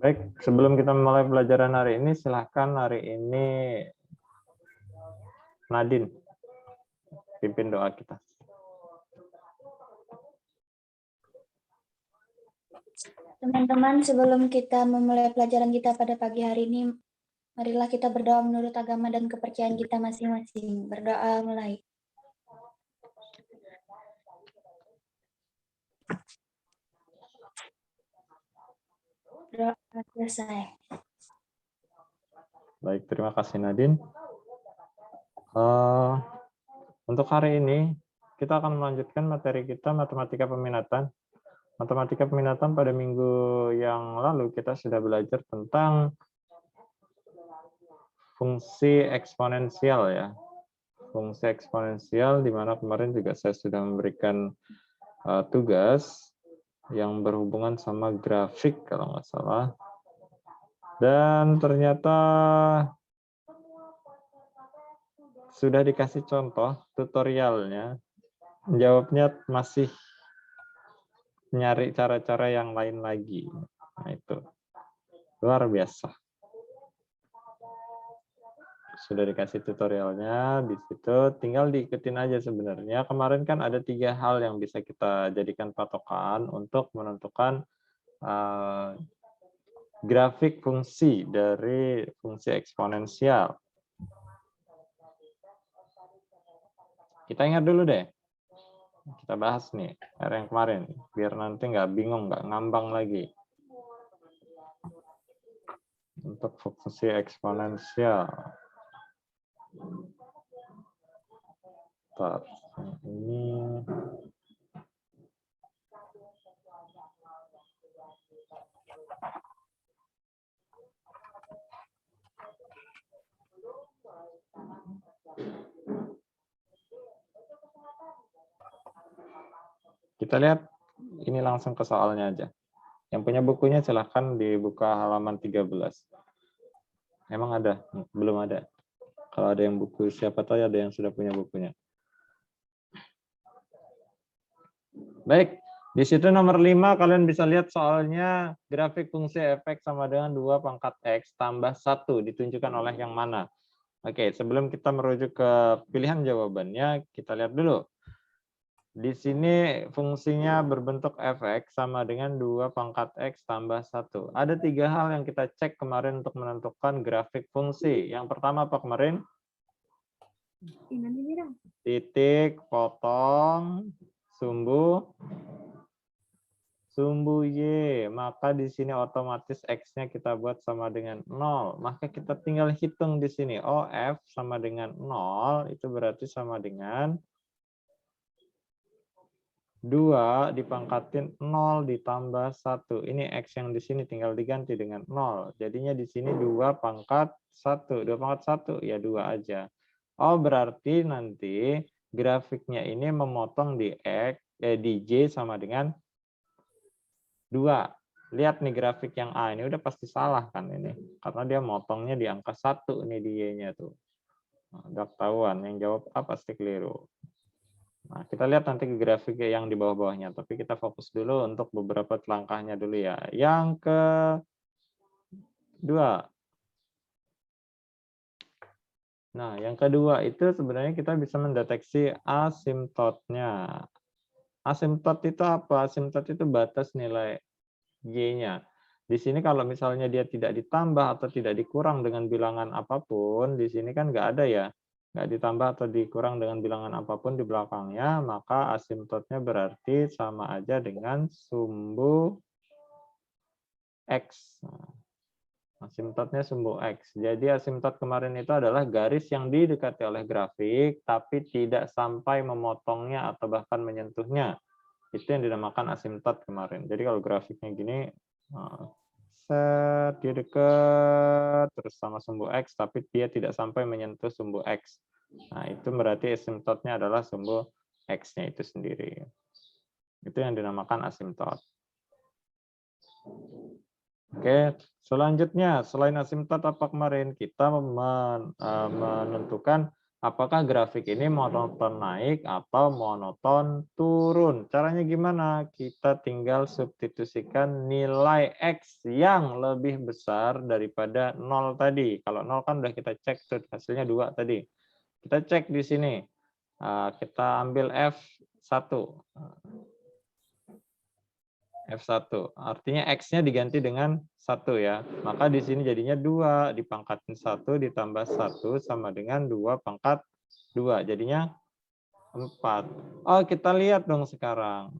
Baik, sebelum kita mulai pelajaran hari ini, silahkan hari ini Nadine pimpin doa kita. Teman-teman, sebelum kita memulai pelajaran kita pada pagi hari ini, marilah kita berdoa menurut agama dan kepercayaan kita masing-masing. Berdoa mulai. Doa selesai. Baik, terima kasih Nadine. Untuk hari ini, kita akan melanjutkan materi kita matematika peminatan. Matematika peminatan pada minggu yang lalu kita sudah belajar tentang fungsi eksponensial ya. Fungsi eksponensial di mana kemarin juga saya sudah memberikan tugas yang berhubungan sama grafik kalau nggak salah. Dan ternyata sudah dikasih contoh tutorialnya. Jawabnya masih nyari cara-cara yang lain lagi. Nah, itu luar biasa. Sudah dikasih tutorialnya di situ, tinggal diikutin aja sebenarnya. Kemarin kan ada 3 hal yang bisa kita jadikan patokan untuk menentukan grafik fungsi dari fungsi eksponensial. Kita ingat dulu deh. Kita bahas nih yang kemarin, biar nanti nggak bingung, nggak ngambang lagi. Untuk fungsi eksponensial. Bentar, ini kita lihat ini langsung ke soalnya aja. Yang punya bukunya silahkan dibuka halaman 13. Emang ada? Belum ada. Kalau ada yang buku, siapa tahu ada yang sudah punya bukunya. Baik, di situ nomor 5 kalian bisa lihat soalnya grafik fungsi fx sama dengan 2 pangkat x tambah 1 ditunjukkan oleh yang mana? Oke, sebelum kita merujuk ke pilihan jawabannya, kita lihat dulu. Di sini fungsinya berbentuk fx sama dengan 2 pangkat x tambah 1. Ada 3 hal yang kita cek kemarin untuk menentukan grafik fungsi. Yang pertama apa kemarin? Titik, potong, sumbu Y. Maka di sini otomatis x-nya kita buat sama dengan 0. Maka kita tinggal hitung di sini. Oh, f sama dengan 0, itu berarti sama dengan 2 dipangkatin 0 ditambah 1. Ini X yang di sini tinggal diganti dengan 0. Jadinya di sini 2 pangkat 1. 2 pangkat 1, ya 2 aja. Oh, berarti nanti grafiknya ini memotong di di Y sama dengan 2. Lihat nih grafik yang A, ini udah pasti salah kan ini. Karena dia motongnya di angka 1 nih di Y-nya tuh. Nah, udah ketahuan, yang jawab A pasti keliru. Nah, kita lihat nanti ke grafik yang di bawah-bawahnya, tapi kita fokus dulu untuk beberapa langkahnya dulu ya. Yang kedua. Nah, yang kedua itu sebenarnya kita bisa mendeteksi asimptotnya. Asimptot itu apa? Asimptot itu batas nilai Y-nya. Di sini kalau misalnya dia tidak ditambah atau tidak dikurang dengan bilangan apapun, di sini kan nggak ada ya. Nggak ditambah atau dikurang dengan bilangan apapun di belakangnya, maka asimptotnya berarti sama aja dengan sumbu X. Asimptotnya sumbu X. Jadi asimptot kemarin itu adalah garis yang didekati oleh grafik, tapi tidak sampai memotongnya atau bahkan menyentuhnya. Itu yang dinamakan asimptot kemarin. Jadi kalau grafiknya gini, set, dia dekat terus sama sumbu X, tapi dia tidak sampai menyentuh sumbu X. Nah, itu berarti asimptotnya adalah sumbu X-nya itu sendiri. Itu yang dinamakan asimptot. Oke, selanjutnya, selain asimptot apa kemarin? Kita menentukan apakah grafik ini monoton naik atau monoton turun. Caranya gimana? Kita tinggal substitusikan nilai X yang lebih besar daripada 0 tadi. Kalau 0 kan udah kita cek tuh, hasilnya 2 tadi. Kita cek di sini. Kita ambil F1. F1. Artinya X-nya diganti dengan 1 ya. Maka di sini jadinya 2 dipangkatin 1 ditambah 1 sama dengan 2 pangkat 2. Jadinya 4. Oh, kita lihat dong sekarang.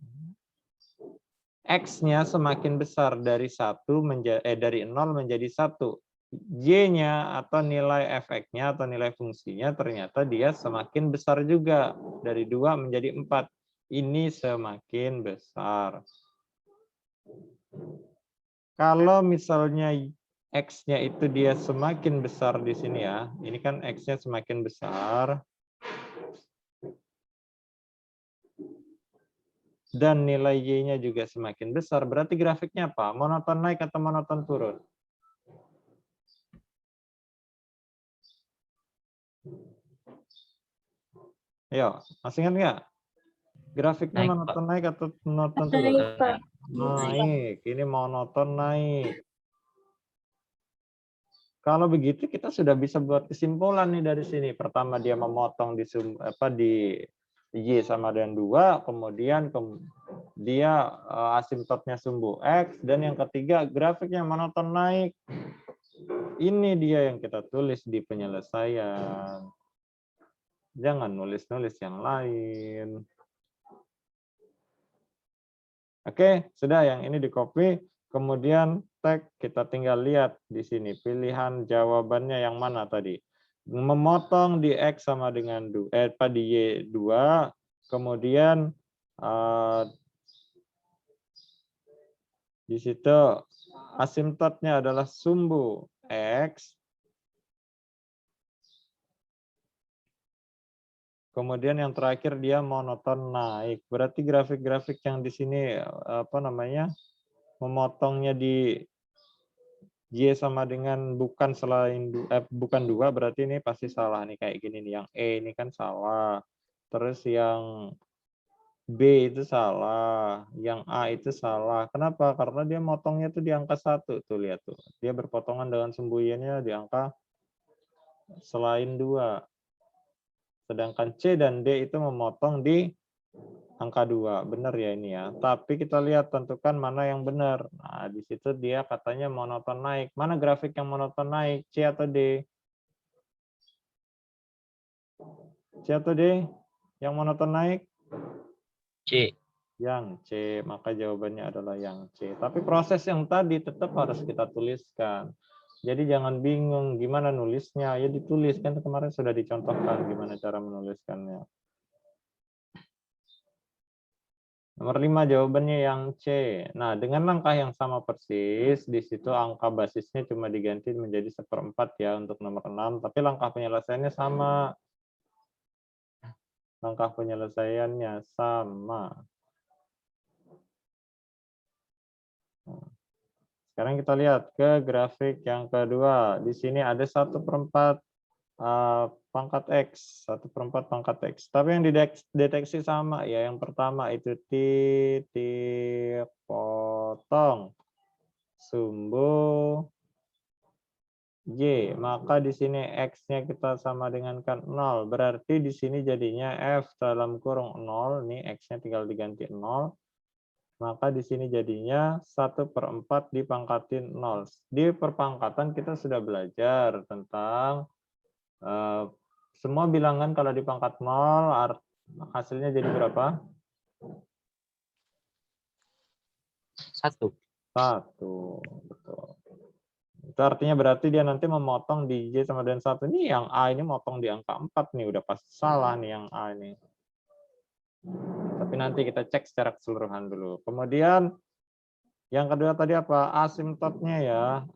X-nya semakin besar dari 1 dari 0 menjadi 1. Y-nya atau nilai efeknya atau nilai fungsinya ternyata dia semakin besar juga. Dari 2 menjadi 4. Ini semakin besar. Kalau misalnya X-nya itu dia semakin besar di sini ya. Ini kan X-nya semakin besar. Dan nilai Y-nya juga semakin besar. Berarti grafiknya apa? Monoton naik atau monoton turun? Ayo, masih ingat nggak? Grafiknya Naik, Pak. monoton naik atau monoton turun? Naik, Pak. Naik. Ini monoton naik. Kalau begitu kita sudah bisa buat kesimpulan nih dari sini. Pertama dia memotong di Y sama dengan 2, kemudian dia asimptotnya sumbu X, dan yang ketiga grafiknya monoton naik. Ini dia yang kita tulis di penyelesaian. Jangan nulis-nulis yang lain. Oke, sudah yang ini di copy. Kemudian tag kita tinggal lihat di sini pilihan jawabannya yang mana tadi. Memotong di X sama dengan di Y 2, kemudian di situ asimptotnya adalah sumbu X. Kemudian yang terakhir dia monoton naik. Berarti grafik-grafik yang di sini memotongnya di Y sama dengan bukan 2, berarti ini pasti salah nih kayak gini nih. Yang E ini kan salah. Terus yang B itu salah, yang A itu salah. Kenapa? Karena dia motongnya tuh di angka 1 tuh, lihat tuh. Dia berpotongan dengan sumbu Y-nya di angka selain 2. Sedangkan C dan D itu memotong di angka 2. Benar ya ini ya. Tapi kita lihat tentukan mana yang benar. Nah, di situ dia katanya monoton naik. Mana grafik yang monoton naik? C atau D? C atau D? Yang monoton naik? C. Yang C. Maka jawabannya adalah yang C. Tapi proses yang tadi tetap harus kita tuliskan. Jadi jangan bingung gimana nulisnya. Ya ditulis, kan kemarin sudah dicontohkan gimana cara menuliskannya. Nomor 5 jawabannya yang C. Nah, dengan langkah yang sama persis, di situ angka basisnya cuma diganti menjadi 1/4 ya untuk nomor 6, tapi langkah penyelesaiannya sama. Langkah penyelesaiannya sama. Sekarang kita lihat ke grafik yang kedua. Di sini ada 1/4 pangkat X, 1/4 pangkat X. Tapi yang dideteksi sama ya. Yang pertama itu titik potong sumbu Y. Maka di sini X-nya kita sama dengan kan 0. Berarti di sini jadinya F dalam kurung 0. Nih X-nya tinggal diganti 0. Maka di sini jadinya 1/4 dipangkatin 0. Di perpangkatan kita sudah belajar tentang semua bilangan kalau dipangkat 0 hasilnya jadi berapa? 1. 1. Betul. Itu artinya berarti dia nanti memotong di Y sama dengan 1. Ini yang A ini motong di angka 4 nih. Udah pasti salah nih yang A ini. Tapi nanti kita cek secara keseluruhan dulu. Kemudian yang kedua tadi apa? Asimptotnya ya.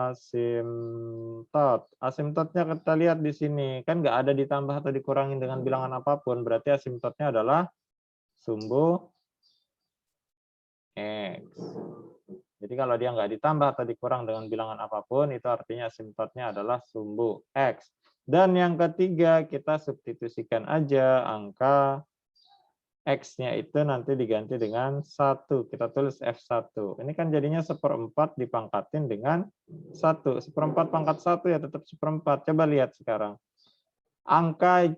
Asimptot. Asimptotnya kita lihat di sini. Kan nggak ada ditambah atau dikurangin dengan bilangan apapun. Berarti asimptotnya adalah sumbu X. Jadi kalau dia nggak ditambah atau dikurang dengan bilangan apapun, itu artinya asimptotnya adalah sumbu X. Dan yang ketiga, kita substitusikan aja angka X-nya itu nanti diganti dengan 1. Kita tulis F1. Ini kan jadinya 1/4 dipangkatin dengan 1. 1/4 pangkat 1 ya tetap 1/4. Coba lihat sekarang. Angka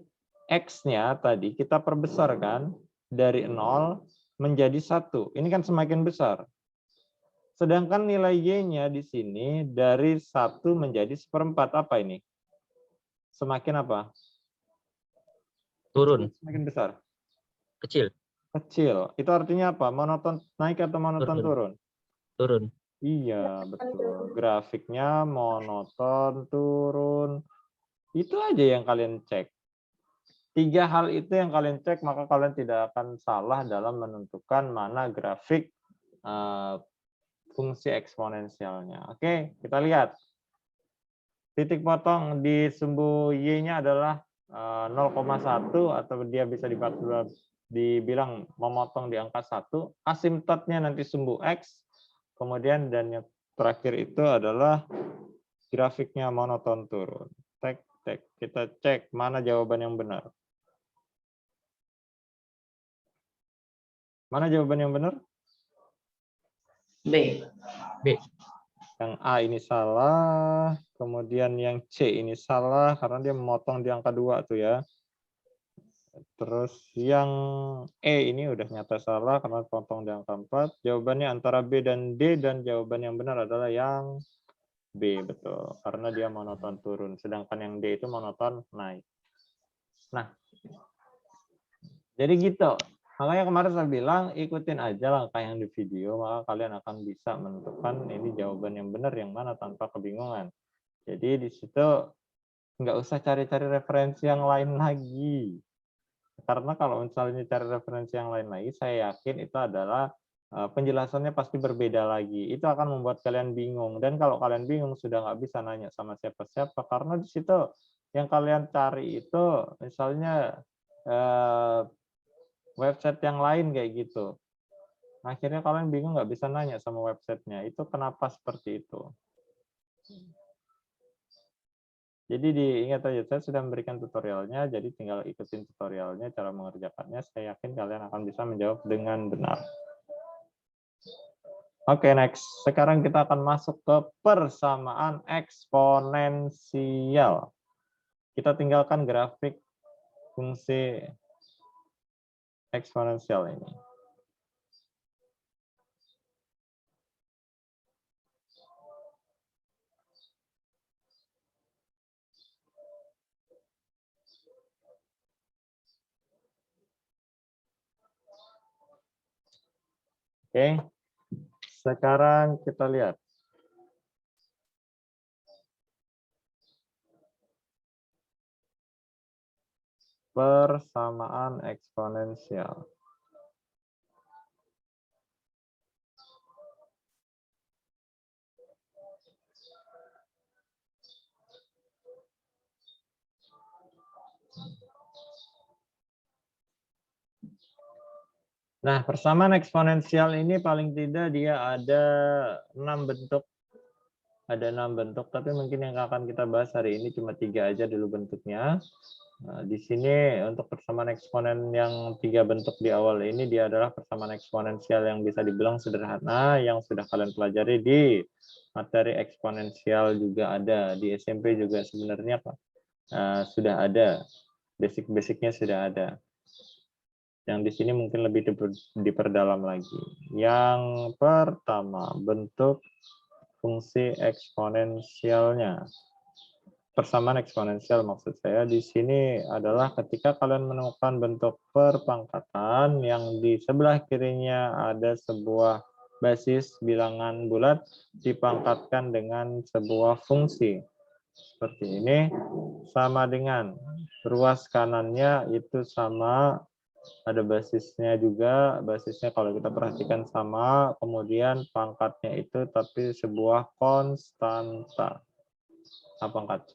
X-nya tadi kita perbesar kan. Dari 0 menjadi 1. Ini kan semakin besar. Sedangkan nilai Y-nya di sini dari 1 menjadi 1/4. Apa ini? Semakin apa? Turun. Semakin besar. Kecil. Kecil. Itu artinya apa? Monoton naik atau monoton turun? Turun. Iya, betul. Grafiknya monoton turun. Itu aja yang kalian cek. 3 hal itu yang kalian cek, maka kalian tidak akan salah dalam menentukan mana grafik fungsi eksponensialnya. Oke, kita lihat. Titik potong di sumbu Y-nya adalah 0,1 atau dia bisa dibilang memotong di angka 1. Asimptotnya nanti sumbu X. Kemudian dan yang terakhir itu adalah grafiknya monoton turun. Kita cek mana jawaban yang benar. Mana jawaban yang benar? B. B. Yang A ini salah, kemudian yang C ini salah karena dia memotong di angka 2 tuh ya. Terus yang E ini udah nyata salah karena potong di angka 4. Jawabannya antara B dan D dan jawaban yang benar adalah yang B, betul. Karena dia monoton turun, sedangkan yang D itu monoton naik. Nah, jadi gitu. Makanya kemarin saya bilang ikutin aja langkah yang di video, maka kalian akan bisa menentukan ini jawaban yang benar yang mana tanpa kebingungan. Jadi di situ nggak usah cari-cari referensi yang lain lagi. Karena kalau misalnya cari referensi yang lain lagi, saya yakin itu adalah penjelasannya pasti berbeda lagi. Itu akan membuat kalian bingung. Dan kalau kalian bingung sudah nggak bisa nanya sama siapa-siapa karena di situ yang kalian cari itu misalnya website yang lain kayak gitu. Akhirnya kalian bingung nggak bisa nanya sama websitenya. Itu kenapa seperti itu. Jadi diingat aja, saya sudah memberikan tutorialnya, jadi tinggal ikutin tutorialnya, cara mengerjakannya. Saya yakin kalian akan bisa menjawab dengan benar. Oke, next. Sekarang kita akan masuk ke persamaan eksponensial. Kita tinggalkan grafik fungsi eksponensial ini. Oke, sekarang kita lihat. Persamaan eksponensial. Nah, persamaan eksponensial ini paling tidak dia ada 6 bentuk. Ada 6 bentuk, tapi mungkin yang akan kita bahas hari ini cuma 3 aja dulu bentuknya. Nah, di sini untuk persamaan eksponen yang 3 bentuk di awal ini dia adalah persamaan eksponensial yang bisa dibilang sederhana, yang sudah kalian pelajari di materi eksponensial juga ada. Di SMP juga sebenarnya sudah ada, basic-basicnya sudah ada. Yang di sini mungkin lebih diperdalam lagi. Yang pertama, bentuk fungsi eksponensialnya. Persamaan eksponensial maksud saya di sini adalah ketika kalian menemukan bentuk perpangkatan yang di sebelah kirinya ada sebuah basis bilangan bulat dipangkatkan dengan sebuah fungsi. Seperti ini, sama dengan ruas kanannya itu sama, ada basisnya juga, basisnya kalau kita perhatikan sama, kemudian pangkatnya itu tapi sebuah konstanta, A pangkat C.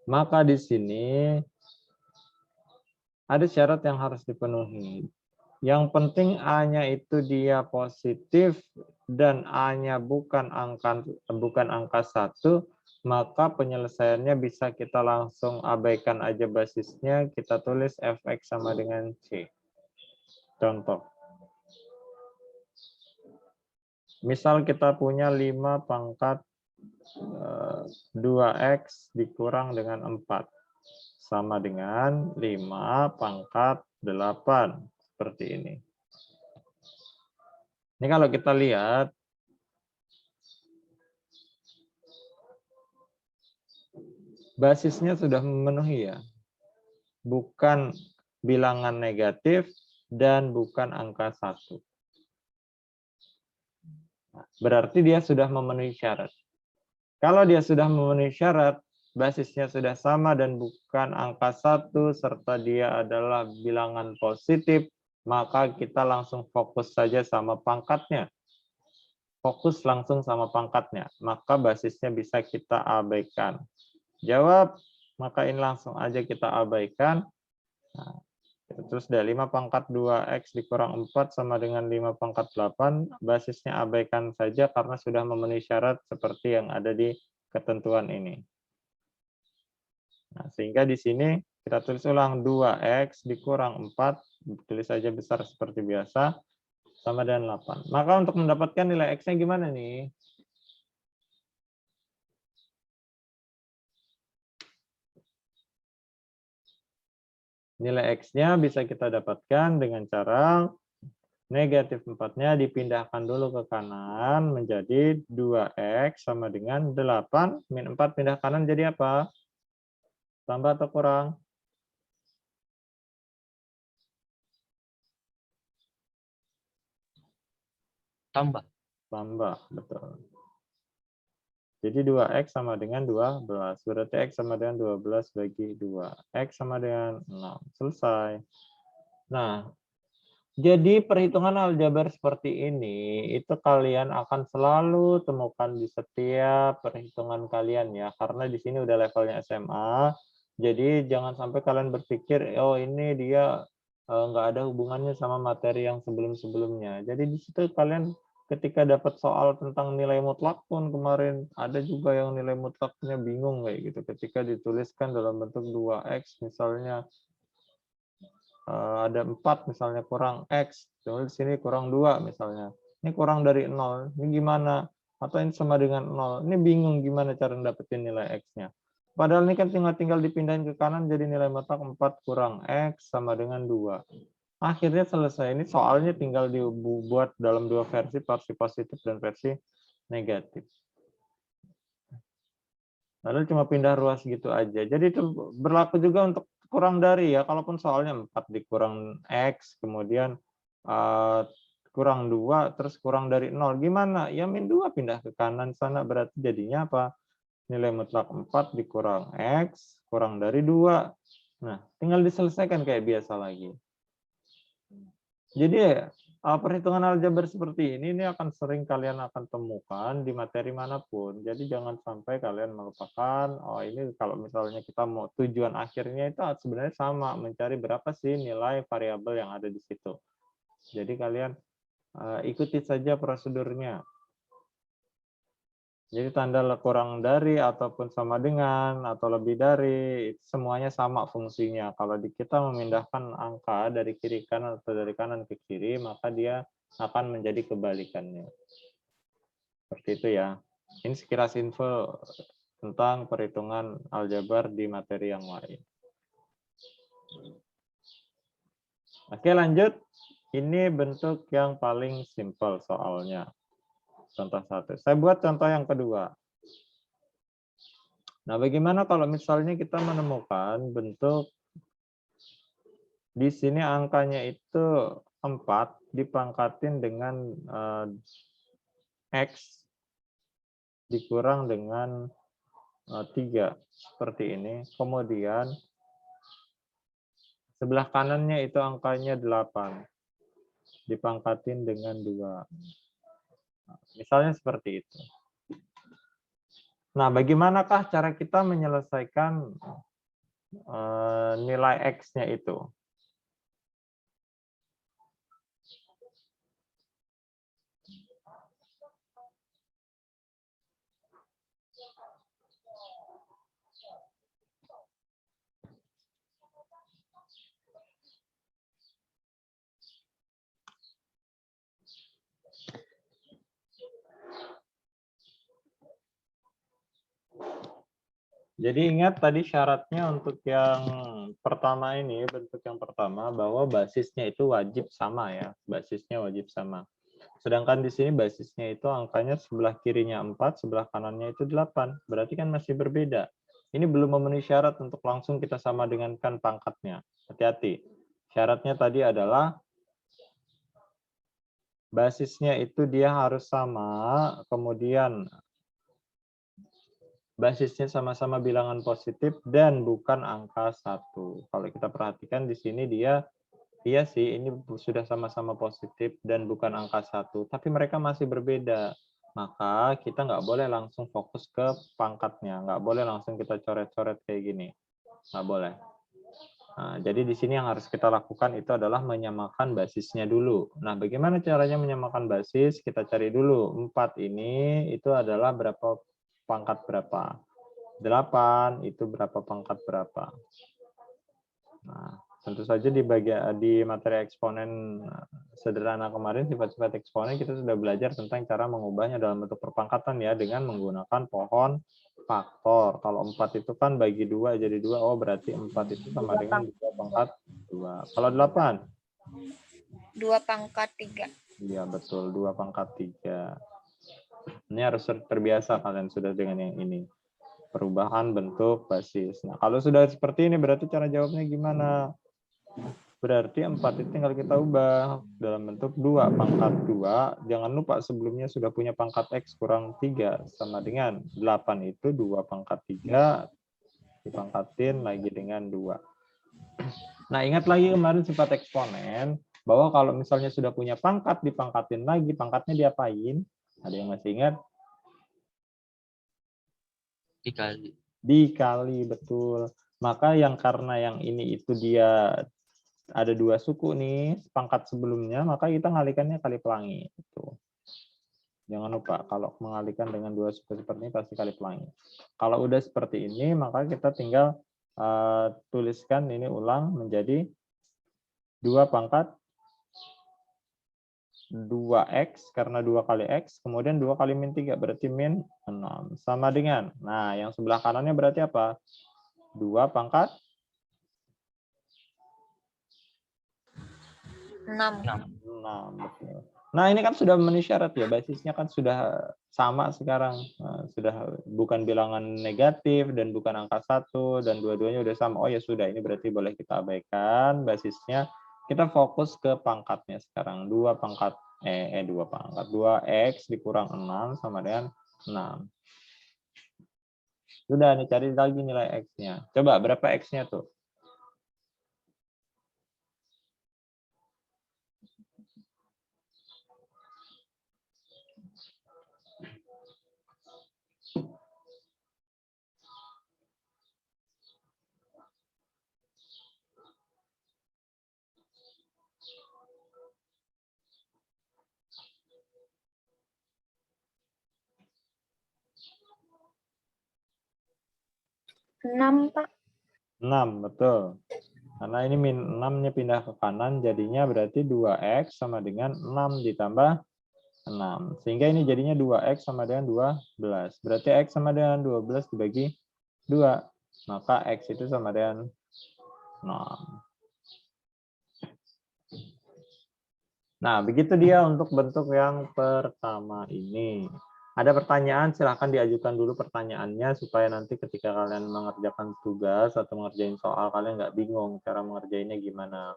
Maka di sini ada syarat yang harus dipenuhi. Yang penting A-nya itu dia positif dan A-nya bukan angka 1, maka penyelesaiannya bisa kita langsung abaikan aja basisnya, kita tulis fx sama dengan c. Contoh. Misal kita punya 5 pangkat 2x dikurang dengan 4. Sama dengan 5 pangkat 8. Seperti ini. Ini kalau kita lihat, basisnya sudah memenuhi ya. Bukan bilangan negatif dan bukan angka 1. Berarti dia sudah memenuhi syarat. Kalau dia sudah memenuhi syarat, basisnya sudah sama dan bukan angka 1, serta dia adalah bilangan positif, maka kita langsung fokus saja sama pangkatnya. Fokus langsung sama pangkatnya, maka basisnya bisa kita abaikan. Jawab, maka ini langsung aja kita abaikan. Nah, terus dari 5 pangkat 2x dikurang 4 sama dengan 5 pangkat 8, basisnya abaikan saja karena sudah memenuhi syarat seperti yang ada di ketentuan ini. Nah, sehingga di sini kita tulis ulang 2x dikurang 4, tulis saja besar seperti biasa, sama dengan 8. Maka untuk mendapatkan nilai x-nya gimana nih? Nilai x-nya bisa kita dapatkan dengan cara negatif 4-nya dipindahkan dulu ke kanan menjadi 2x sama dengan 8. Min 4 pindah kanan jadi apa? Tambah atau kurang? Tambah. Tambah, betul. Jadi 2x sama dengan 12. Berarti x sama dengan 12 bagi 2. X sama dengan 6. Selesai. Nah, jadi perhitungan aljabar seperti ini, itu kalian akan selalu temukan di setiap perhitungan kalian ya. Karena di sini udah levelnya SMA. Jadi jangan sampai kalian berpikir, oh ini dia nggak ada hubungannya sama materi yang sebelum-sebelumnya. Jadi di situ kalian ketika dapat soal tentang nilai mutlak pun kemarin ada juga yang nilai mutlaknya bingung kayak gitu. Ketika dituliskan dalam bentuk 2x misalnya ada 4 misalnya kurang x, tulis sini kurang 2 misalnya. Ini kurang dari 0, ini gimana? Atau ini sama dengan 0. Ini bingung gimana cara dapetin nilai x-nya. Padahal ini kan tinggal dipindahin ke kanan jadi nilai mutlak 4 kurang x sama dengan 2. Akhirnya selesai. Ini soalnya tinggal dibuat dalam 2 versi positif dan versi negatif. Lalu cuma pindah ruas gitu aja. Jadi itu berlaku juga untuk kurang dari ya. Kalaupun soalnya 4 dikurang x, kemudian kurang 2, terus kurang dari 0. Gimana? Ya min 2 pindah ke kanan sana. Berarti jadinya apa? Nilai mutlak 4 dikurang x, kurang dari 2. Nah, tinggal diselesaikan kayak biasa lagi. Jadi perhitungan aljabar seperti ini akan sering kalian akan temukan di materi manapun. Jadi jangan sampai kalian melupakan, oh ini kalau misalnya kita mau tujuan akhirnya itu sebenarnya sama, mencari berapa sih nilai variabel yang ada di situ. Jadi kalian ikuti saja prosedurnya. Jadi tanda kurang dari ataupun sama dengan atau lebih dari itu semuanya sama fungsinya. Kalau kita memindahkan angka dari kiri kanan atau dari kanan ke kiri, maka dia akan menjadi kebalikannya. Seperti itu ya. Ini sekilas info tentang perhitungan aljabar di materi yang lain. Oke, lanjut. Ini bentuk yang paling simpel soalnya. Contoh 1. Saya buat contoh yang kedua. Nah, bagaimana kalau misalnya kita menemukan bentuk di sini angkanya itu 4 dipangkatin dengan x dikurang dengan 3 seperti ini. Kemudian sebelah kanannya itu angkanya 8 dipangkatin dengan 2. Misalnya seperti itu. Nah, bagaimanakah cara kita menyelesaikan nilai x-nya itu? Jadi ingat tadi syaratnya untuk yang pertama ini, bentuk yang pertama, bahwa basisnya itu wajib sama ya. Basisnya wajib sama. Sedangkan di sini basisnya itu angkanya sebelah kirinya 4, sebelah kanannya itu 8. Berarti kan masih berbeda. Ini belum memenuhi syarat untuk langsung kita sama dengankan pangkatnya. Hati-hati. Syaratnya tadi adalah basisnya itu dia harus sama, kemudian basisnya sama-sama bilangan positif dan bukan angka 1. Kalau kita perhatikan di sini dia iya sih ini sudah sama-sama positif dan bukan angka 1, tapi mereka masih berbeda. Maka kita nggak boleh langsung fokus ke pangkatnya, nggak boleh langsung kita coret-coret kayak gini, nggak boleh. Nah, jadi di sini yang harus kita lakukan itu adalah menyamakan basisnya dulu. Nah, bagaimana caranya menyamakan basis? Kita cari dulu 4 ini itu adalah berapa pangkat berapa. 8 itu berapa pangkat berapa. Nah, tentu saja di materi eksponen sederhana kemarin, sifat-sifat eksponen kita sudah belajar tentang cara mengubahnya dalam bentuk perpangkatan ya dengan menggunakan pohon faktor. Kalau 4 itu kan bagi 2 jadi 2, oh berarti 4 itu sama dengan 2 pangkat 2. Kalau 8? 2 pangkat 3. Iya betul, 2 pangkat 3. Ini harus terbiasa kalian sudah dengan yang ini. Perubahan bentuk basis. Nah, kalau sudah seperti ini berarti cara jawabnya gimana? Berarti 4 itu tinggal kita ubah dalam bentuk 2 pangkat 2. Jangan lupa sebelumnya sudah punya pangkat X kurang 3 sama dengan 8 itu 2 pangkat 3 dipangkatin lagi dengan 2. Nah, ingat lagi kemarin sifat eksponen bahwa kalau misalnya sudah punya pangkat dipangkatin lagi, pangkatnya diapain? Ada yang masih ingat? Dikali. Dikali, betul. Maka yang karena yang ini itu dia ada 2 suku nih, pangkat sebelumnya, maka kita ngalikannya kali pelangi. Itu. Jangan lupa, kalau mengalihkan dengan 2 suku seperti ini, pasti kali pelangi. Kalau udah seperti ini, maka kita tinggal tuliskan ini ulang menjadi 2 pangkat 2x, karena 2 kali x, kemudian 2 kali min 3, berarti min 6. Sama dengan, nah yang sebelah kanannya berarti apa? 2 pangkat 6. 6, betul. Nah, ini kan sudah memenuhi syarat ya, basisnya kan sudah sama sekarang. Nah, sudah bukan bilangan negatif dan bukan angka 1 dan dua-duanya udah sama. Oh ya sudah, ini berarti boleh kita abaikan basisnya. Kita fokus ke pangkatnya sekarang. 2 pangkat 2x dikurang 6 sama dengan 6. Sudah nih, cari lagi nilai x-nya. Coba berapa x-nya tuh? Enam, Pak. 6, betul. Karena ini min 6-nya pindah ke kanan, jadinya berarti 2x sama dengan 6 ditambah 6. Sehingga ini jadinya 2x sama dengan 12. Berarti x sama dengan 12 dibagi 2. Maka x itu sama dengan 6. Nah, begitu dia untuk bentuk yang pertama ini. Ada pertanyaan, silahkan diajukan dulu pertanyaannya supaya nanti ketika kalian mengerjakan tugas atau mengerjain soal, kalian nggak bingung cara mengerjainnya gimana.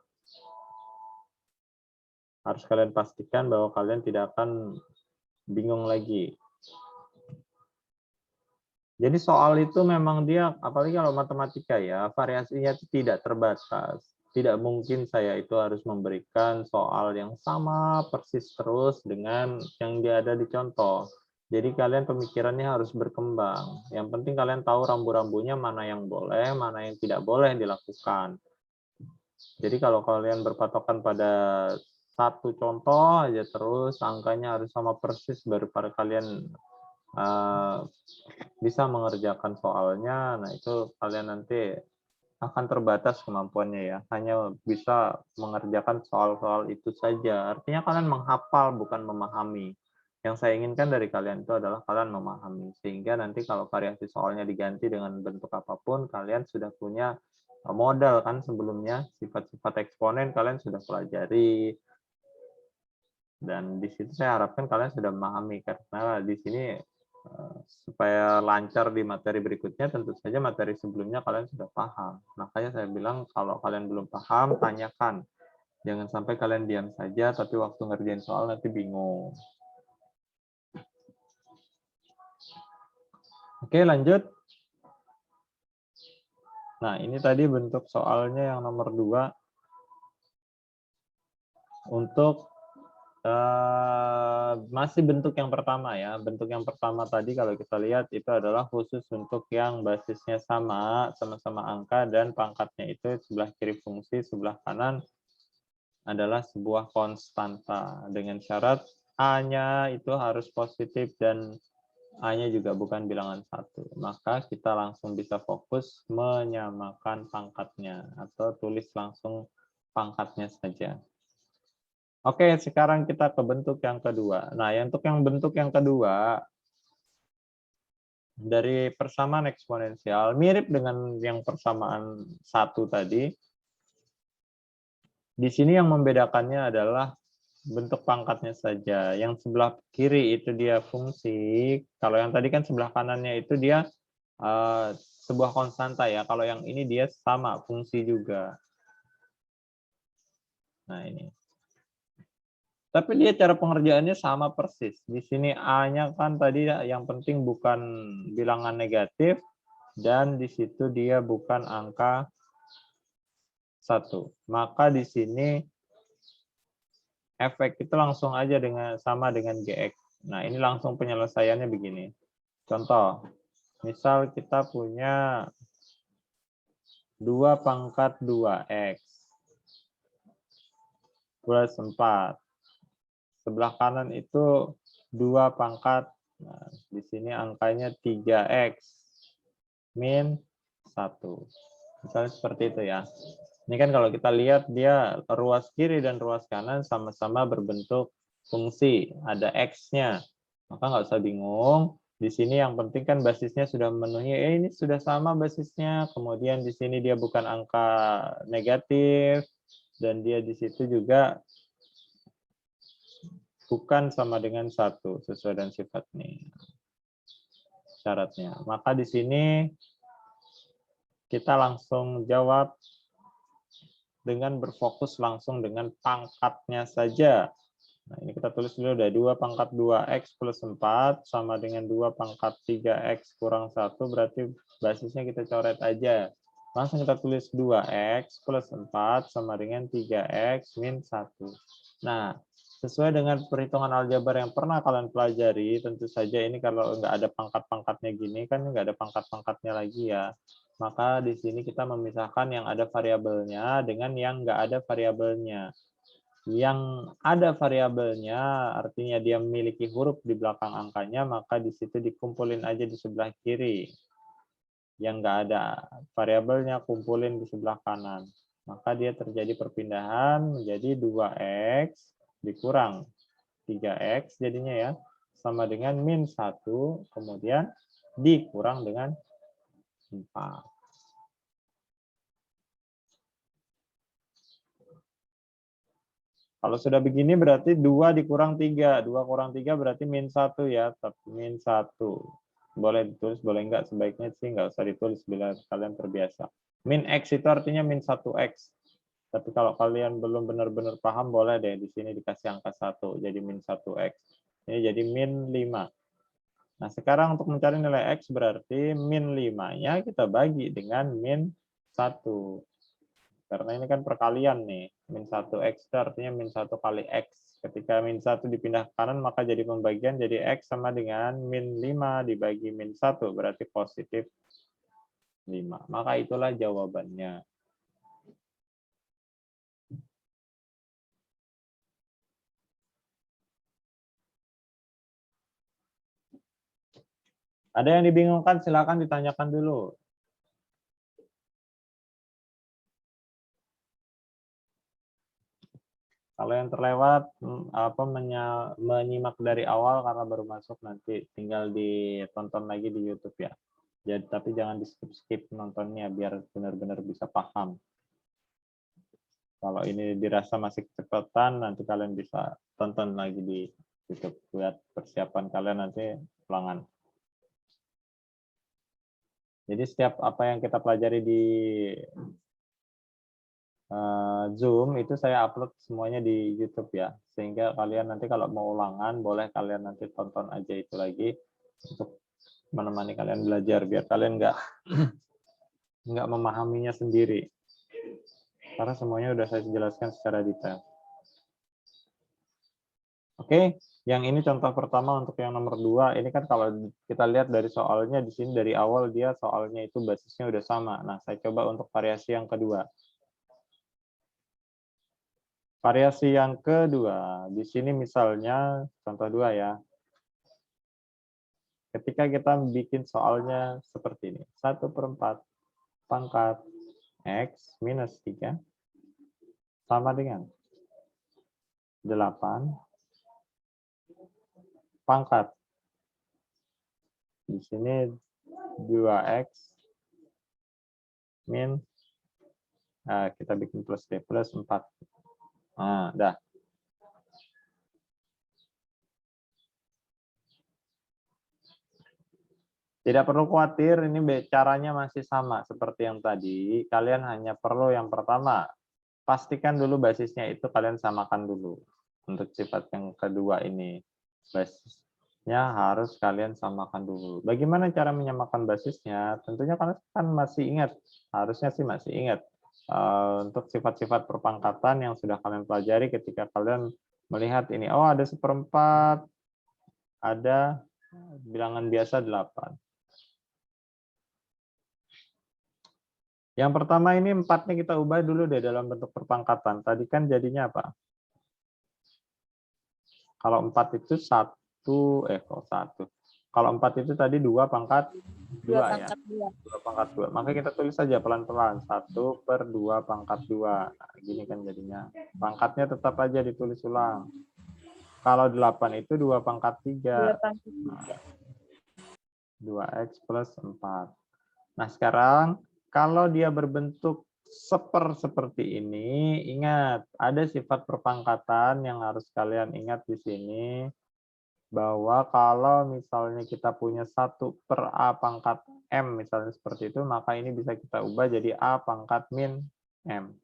Harus kalian pastikan bahwa kalian tidak akan bingung lagi. Jadi soal itu memang dia, apalagi kalau matematika ya, variasinya itu tidak terbatas. Tidak mungkin saya itu harus memberikan soal yang sama persis terus dengan yang dia ada di contoh. Jadi kalian pemikirannya harus berkembang. Yang penting kalian tahu rambu-rambunya mana yang boleh, mana yang tidak boleh dilakukan. Jadi kalau kalian berpatokan pada satu contoh aja terus, angkanya harus sama persis baru pada kalian bisa mengerjakan soalnya. Nah itu kalian nanti akan terbatas kemampuannya ya, hanya bisa mengerjakan soal-soal itu saja. Artinya kalian menghafal bukan memahami. Yang saya inginkan dari kalian itu adalah kalian memahami, sehingga nanti kalau variasi soalnya diganti dengan bentuk apapun, kalian sudah punya modal kan sebelumnya, sifat-sifat eksponen kalian sudah pelajari, dan di situ saya harapkan kalian sudah memahami, karena di sini supaya lancar di materi berikutnya, tentu saja materi sebelumnya kalian sudah paham. Makanya saya bilang kalau kalian belum paham, tanyakan. Jangan sampai kalian diam saja, tapi waktu ngerjain soal nanti bingung. Oke, lanjut. Nah, ini tadi bentuk soalnya yang nomor 2. Untuk masih bentuk yang pertama ya. Bentuk yang pertama tadi kalau kita lihat itu adalah khusus untuk yang basisnya sama-sama angka, dan pangkatnya itu sebelah kiri fungsi, sebelah kanan adalah sebuah konstanta. Dengan syarat A-nya itu harus positif dan A-nya juga bukan bilangan 1. Maka kita langsung bisa fokus menyamakan pangkatnya, atau tulis langsung pangkatnya saja. Oke, sekarang kita ke bentuk yang kedua. Nah, untuk yang bentuk yang kedua, dari persamaan eksponensial, mirip dengan yang persamaan 1 tadi. Di sini yang membedakannya adalah bentuk pangkatnya saja. Yang sebelah kiri itu dia fungsi. Kalau yang tadi kan sebelah kanannya itu dia sebuah konstanta ya. Kalau yang ini dia sama fungsi juga. Nah ini. Tapi dia cara pengerjaannya sama persis. Di sini A-nya kan tadi yang penting bukan bilangan negatif, dan di situ dia bukan angka 1. Maka di sini efek itu langsung aja sama dengan GX. Nah, ini langsung penyelesaiannya begini. Contoh, misal kita punya 2 pangkat 2X plus 4. Sebelah kanan itu 2 pangkat, nah, di sini angkanya 3X min 1. Misalnya seperti itu ya. Ini kan kalau kita lihat dia ruas kiri dan ruas kanan sama-sama berbentuk fungsi, ada X-nya. Maka nggak usah bingung. Di sini yang penting kan basisnya sudah memenuhi, ini sudah sama basisnya. Kemudian di sini dia bukan angka negatif, dan dia di situ juga bukan sama dengan 1 sesuai dengan sifat nih syaratnya. Maka di sini kita langsung jawab dengan berfokus langsung dengan pangkatnya saja. Nah, ini kita tulis dulu udah 2 pangkat 2X plus 4 sama dengan 2 pangkat 3X kurang 1, berarti basisnya kita coret aja. Langsung kita tulis 2X plus 4 sama dengan 3X min 1. Nah, sesuai dengan perhitungan aljabar yang pernah kalian pelajari, tentu saja ini kalau nggak ada pangkat-pangkatnya gini, kan nggak ada pangkat-pangkatnya lagi ya. Maka di sini kita memisahkan yang ada variabelnya dengan yang nggak ada variabelnya. Yang ada variabelnya artinya dia memiliki huruf di belakang angkanya, maka di situ dikumpulin aja di sebelah kiri. Yang nggak ada variabelnya kumpulin di sebelah kanan. Maka dia terjadi perpindahan menjadi 2X dikurang 3X jadinya ya, sama dengan min 1, kemudian dikurang dengan 4. Kalau sudah begini berarti 2 dikurang 3. 2 kurang 3 berarti min 1 ya. Tapi min 1. Boleh ditulis, boleh enggak. Sebaiknya sih enggak usah ditulis bila kalian terbiasa. Min X itu artinya min 1X. Tapi kalau kalian belum benar-benar paham, boleh deh di sini dikasih angka 1. Jadi min 1X. Ini jadi min 5. Nah, sekarang untuk mencari nilai X berarti min 5-nya kita bagi dengan min 1. Karena ini kan perkalian nih. Min 1X itu artinya min 1 kali X. Ketika min 1 dipindah ke kanan, maka jadi pembagian, jadi X sama dengan min 5 dibagi min 1, berarti positif 5. Maka itulah jawabannya. Ada yang dibingungkan, silakan ditanyakan dulu. Kalau yang terlewat menyimak dari awal karena baru masuk nanti tinggal ditonton lagi di YouTube ya. Jadi tapi jangan di skip nontonnya biar benar-benar bisa paham. Kalau ini dirasa masih kecepatan nanti kalian bisa tonton lagi di YouTube buat persiapan kalian nanti ulangan. Jadi setiap apa yang kita pelajari di Zoom itu saya upload semuanya di YouTube ya, sehingga kalian nanti kalau mau ulangan boleh kalian nanti tonton aja itu lagi untuk menemani kalian belajar biar kalian nggak memahaminya sendiri karena semuanya udah saya jelaskan secara detail. Oke, yang ini contoh pertama untuk yang nomor 2 ini kan kalau kita lihat dari soalnya di sini dari awal dia soalnya itu basisnya udah sama. Nah saya coba untuk variasi yang kedua. Variasi yang kedua, di sini misalnya contoh 2 ya. Ketika kita bikin soalnya seperti ini. 1/4 pangkat X minus 3 sama dengan 8 pangkat. Di sini 2X min, kita bikin plus D, plus 4. Nah, dah. Tidak perlu khawatir, ini caranya masih sama seperti yang tadi. Kalian hanya perlu yang pertama, pastikan dulu basisnya itu kalian samakan dulu. Untuk sifat yang kedua ini, basisnya harus kalian samakan dulu. Bagaimana cara menyamakan basisnya? Tentunya kalian kan masih ingat, harusnya sih masih ingat. Untuk sifat-sifat perpangkatan yang sudah kalian pelajari ketika kalian melihat ini, oh ada 1/4, ada bilangan biasa 8. Yang pertama ini 4-nya kita ubah dulu deh dalam bentuk perpangkatan. Tadi kan jadinya apa? Kalau 4 itu 1, Kalau 4 itu tadi 2 pangkat 2 ya. 2 pangkat 2. Maka kita tulis saja pelan-pelan. 1/2 pangkat 2. Nah, gini kan jadinya. Pangkatnya tetap aja ditulis ulang. Kalau 8 itu 2 pangkat 3. Nah, 2X plus 4. Nah sekarang kalau dia berbentuk seperti ini, ingat ada sifat perpangkatan yang harus kalian ingat di sini, bahwa kalau misalnya kita punya 1/A pangkat M, misalnya seperti itu, maka ini bisa kita ubah jadi A pangkat min M.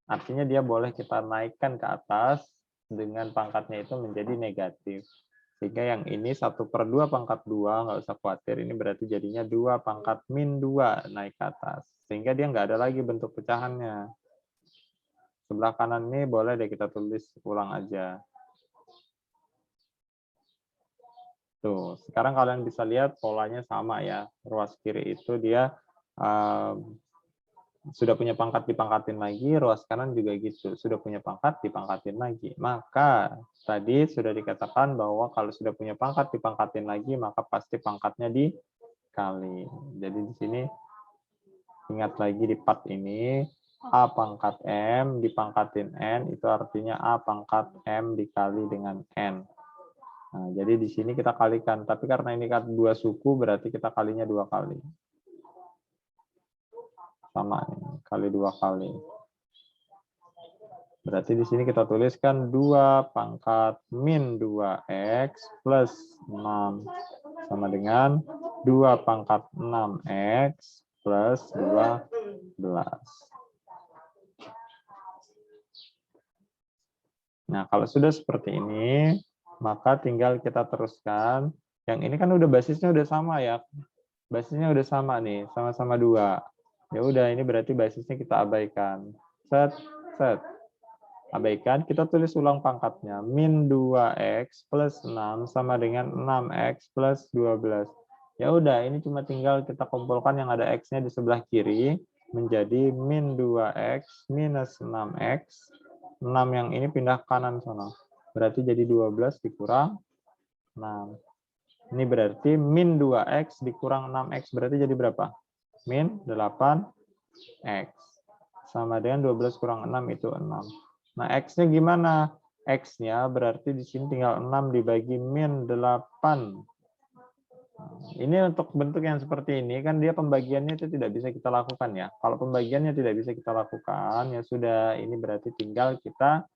Artinya dia boleh kita naikkan ke atas dengan pangkatnya itu menjadi negatif. Sehingga yang ini 1/2 pangkat 2, nggak usah khawatir, ini berarti jadinya 2 pangkat min 2 naik ke atas. Sehingga dia nggak ada lagi bentuk pecahannya. Sebelah kanan ini boleh deh kita tulis ulang aja. Tuh, sekarang kalian bisa lihat polanya sama ya. Ruas kiri itu dia sudah punya pangkat dipangkatin lagi, ruas kanan juga gitu. Sudah punya pangkat dipangkatin lagi. Maka tadi sudah dikatakan bahwa kalau sudah punya pangkat dipangkatin lagi, maka pasti pangkatnya dikali. Jadi di sini ingat lagi di part ini, A pangkat M dipangkatin N, itu artinya A pangkat M dikali dengan N. Nah, jadi di sini kita kalikan, tapi karena ini kan 2 suku, berarti kita kalinya 2 kali. Sama ini, kali 2 kali. Berarti di sini kita tuliskan 2 pangkat min 2X plus 6 sama dengan 2 pangkat 6X plus 12. Nah, kalau sudah seperti ini, maka tinggal kita teruskan. Yang ini kan udah basisnya udah sama ya. Basisnya udah sama nih, sama-sama 2. Ya udah, ini berarti basisnya kita abaikan. Set. Abaikan, kita tulis ulang pangkatnya. Min 2X plus 6 sama dengan 6X plus 12. Ya udah, ini cuma tinggal kita kumpulkan yang ada X-nya di sebelah kiri menjadi min 2X minus 6X. 6 yang ini pindah kanan sana. Berarti jadi 12 dikurang 6. Ini berarti min 2X dikurang 6X. Berarti jadi berapa? Min 8X. Sama dengan 12 kurang 6 itu 6. Nah, X-nya gimana? X-nya berarti di sini tinggal 6 dibagi min 8. Ini untuk bentuk yang seperti ini, kan dia pembagiannya itu tidak bisa kita lakukan ya. Kalau pembagiannya tidak bisa kita lakukan, ya sudah, ini berarti tinggal kita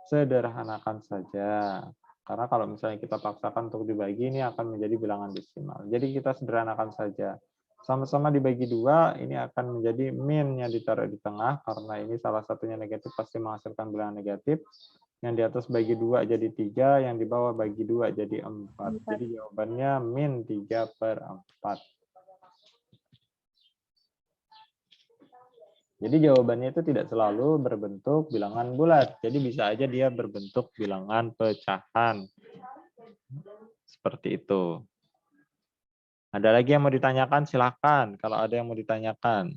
sederhanakan saja. Karena kalau misalnya kita paksakan untuk dibagi, ini akan menjadi bilangan desimal. Jadi kita sederhanakan saja. Sama-sama dibagi 2, ini akan menjadi min-nya ditaruh di tengah, karena ini salah satunya negatif pasti menghasilkan bilangan negatif. Yang di atas bagi 2 jadi 3, yang di bawah bagi 2 jadi 4. Jadi jawabannya min 3/4. Jadi jawabannya itu tidak selalu berbentuk bilangan bulat. Jadi bisa aja dia berbentuk bilangan pecahan. Seperti itu. Ada lagi yang mau ditanyakan? Silakan kalau ada yang mau ditanyakan.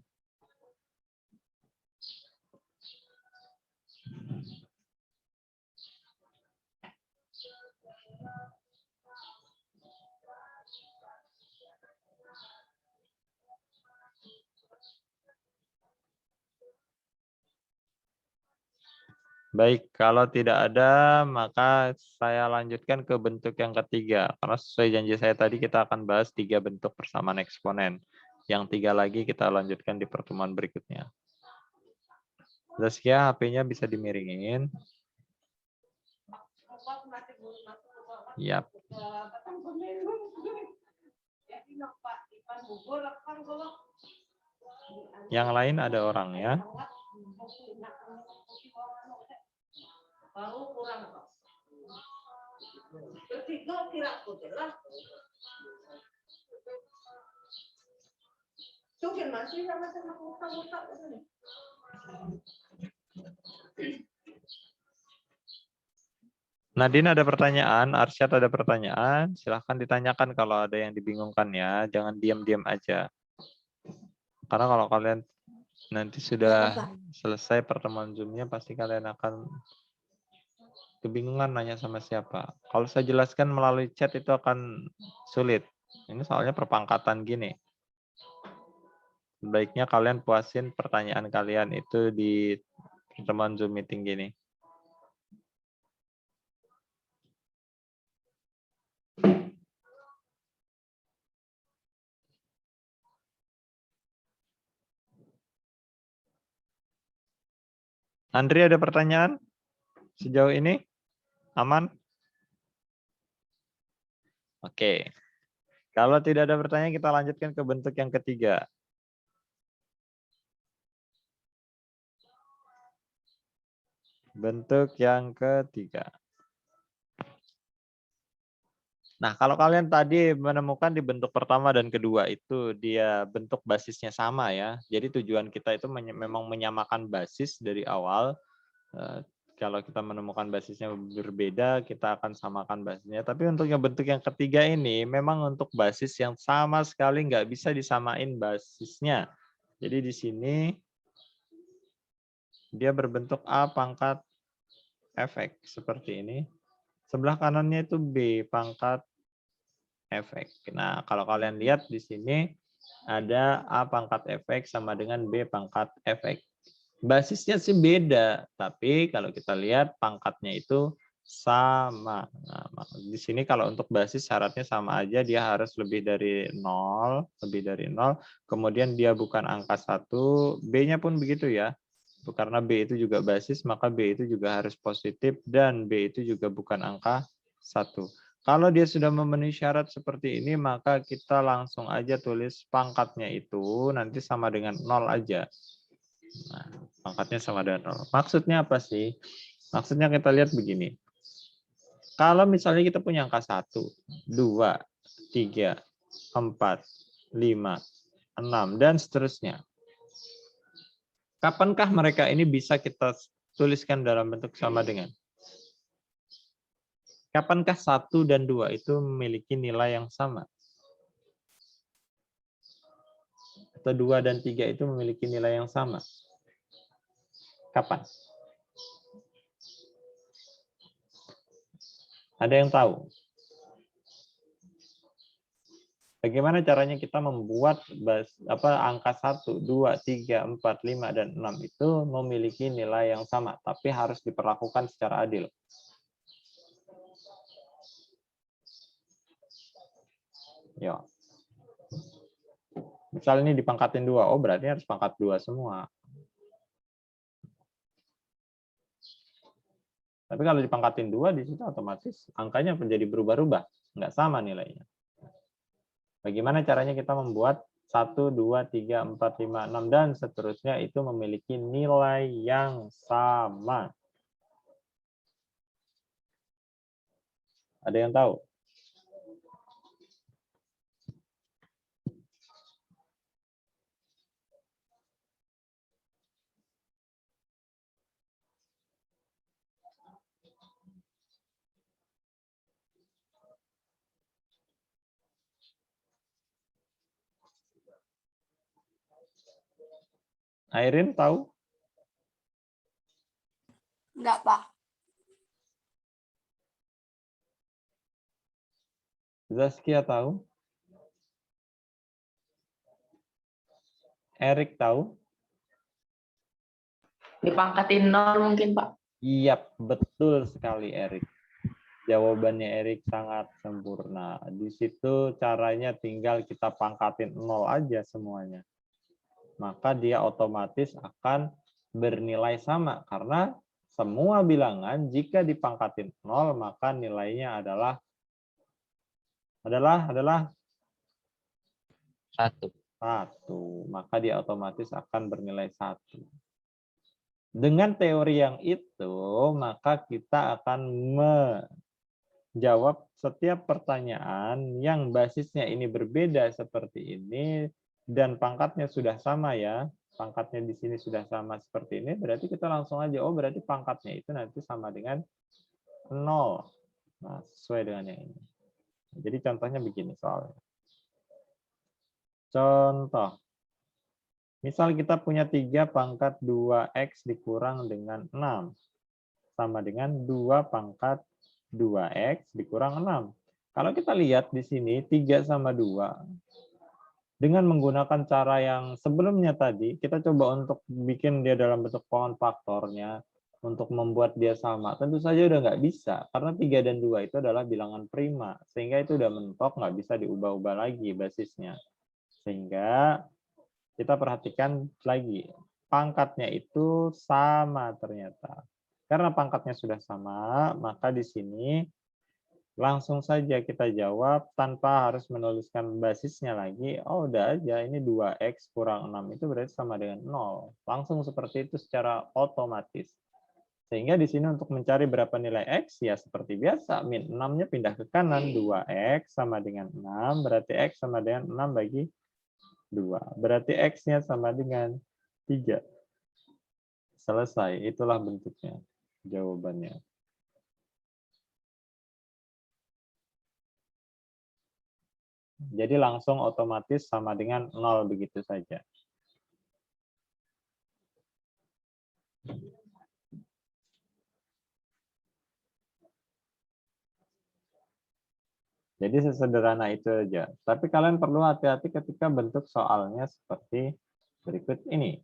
Baik, kalau tidak ada, maka saya lanjutkan ke bentuk yang ketiga. Karena sesuai janji saya tadi, kita akan bahas 3 bentuk persamaan eksponen. Yang 3 lagi kita lanjutkan di pertemuan berikutnya. Zaskia, HP-nya bisa dimiringin. Yap. Yang lain ada orangnya. Nadine ada pertanyaan, Arsyad ada pertanyaan, silahkan ditanyakan kalau ada yang dibingungkan ya, jangan diam-diam aja. Karena kalau kalian nanti sudah selesai pertemuan Zoom-nya, pasti kalian akan kebingungan nanya sama siapa. Kalau saya jelaskan melalui chat itu akan sulit. Ini soalnya perpangkatan gini. Baiknya kalian puasin pertanyaan kalian itu di pertemuan Zoom meeting gini. Andri ada pertanyaan? Sejauh ini? Aman? Oke. Kalau tidak ada pertanyaan, kita lanjutkan ke bentuk yang ketiga. Bentuk yang ketiga. Nah, kalau kalian tadi menemukan di bentuk pertama dan kedua itu dia bentuk basisnya sama ya. Jadi tujuan kita itu memang menyamakan basis dari awal. Kalau kita menemukan basisnya berbeda, kita akan samakan basisnya. Tapi untuk yang bentuk yang ketiga ini, memang untuk basis yang sama sekali nggak bisa disamain basisnya. Jadi di sini dia berbentuk A pangkat Fx seperti ini. Sebelah kanannya itu B pangkat Fx. Nah, kalau kalian lihat di sini ada A pangkat Fx sama dengan B pangkat Fx. Basisnya sih beda, tapi kalau kita lihat pangkatnya itu sama. Nah, di sini kalau untuk basis syaratnya sama aja, dia harus lebih dari 0, kemudian dia bukan angka 1, B-nya pun begitu ya. Karena B itu juga basis, maka B itu juga harus positif, dan B itu juga bukan angka 1. Kalau dia sudah memenuhi syarat seperti ini, maka kita langsung aja tulis pangkatnya itu nanti sama dengan 0 aja. Nah, pangkatnya sama dengan 0. Maksudnya apa sih? Maksudnya kita lihat begini. Kalau misalnya kita punya angka 1, 2, 3, 4, 5, 6, dan seterusnya. Kapankah mereka ini bisa kita tuliskan dalam bentuk sama dengan? Kapankah 1 dan 2 itu memiliki nilai yang sama? Atau 2 dan 3 itu memiliki nilai yang sama? Kapan? Ada yang tahu? Bagaimana caranya kita membuat angka 1, 2, 3, 4, 5, dan 6 itu memiliki nilai yang sama, tapi harus diperlakukan secara adil. Ya. Misal ini dipangkatin 2, oh berarti harus pangkat 2 semua. Tapi kalau dipangkatin 2, di situ otomatis angkanya menjadi berubah-ubah, nggak sama nilainya. Bagaimana caranya kita membuat 1, 2, 3, 4, 5, 6, dan seterusnya itu memiliki nilai yang sama? Ada yang tahu? Airin tahu? Enggak, Pak. Zaskia tahu? Erik tahu? Dipangkatin 0 mungkin, Pak. Iya, betul sekali Erik. Jawabannya Erik sangat sempurna. Di situ caranya tinggal kita pangkatin 0 aja semuanya. Maka dia otomatis akan bernilai sama. Karena semua bilangan jika dipangkatin 0, maka nilainya adalah 1. 1. Maka dia otomatis akan bernilai 1. Dengan teori yang itu, maka kita akan menjawab setiap pertanyaan yang basisnya ini berbeda seperti ini, dan pangkatnya sudah sama ya. Pangkatnya di sini sudah sama seperti ini, berarti kita langsung aja, oh berarti pangkatnya itu nanti sama dengan 0. Nah, sesuai dengan yang ini. Jadi contohnya begini soalnya. Contoh. Misal kita punya 3 pangkat 2x dikurang dengan 6. Sama dengan 2 pangkat 2x dikurang 6. Kalau kita lihat di sini 3 sama 2. Dengan menggunakan cara yang sebelumnya tadi, kita coba untuk bikin dia dalam bentuk pohon faktornya. Untuk membuat dia sama. Tentu saja udah nggak bisa. Karena 3 dan 2 itu adalah bilangan prima. Sehingga itu udah mentok, nggak bisa diubah-ubah lagi basisnya. Sehingga kita perhatikan lagi, pangkatnya itu sama ternyata. Karena pangkatnya sudah sama, maka di sini langsung saja kita jawab tanpa harus menuliskan basisnya lagi. Oh, udah aja, ini 2x kurang 6 itu berarti sama dengan 0. Langsung seperti itu secara otomatis. Sehingga di sini untuk mencari berapa nilai x, ya seperti biasa, min 6-nya pindah ke kanan, 2x sama dengan 6, berarti x sama dengan 6 bagi 2. Berarti X-nya sama dengan 3. Selesai. Itulah bentuknya. Jawabannya. Jadi langsung otomatis sama dengan 0 begitu saja. Jadi sesederhana itu aja. Tapi kalian perlu hati-hati ketika bentuk soalnya seperti berikut ini.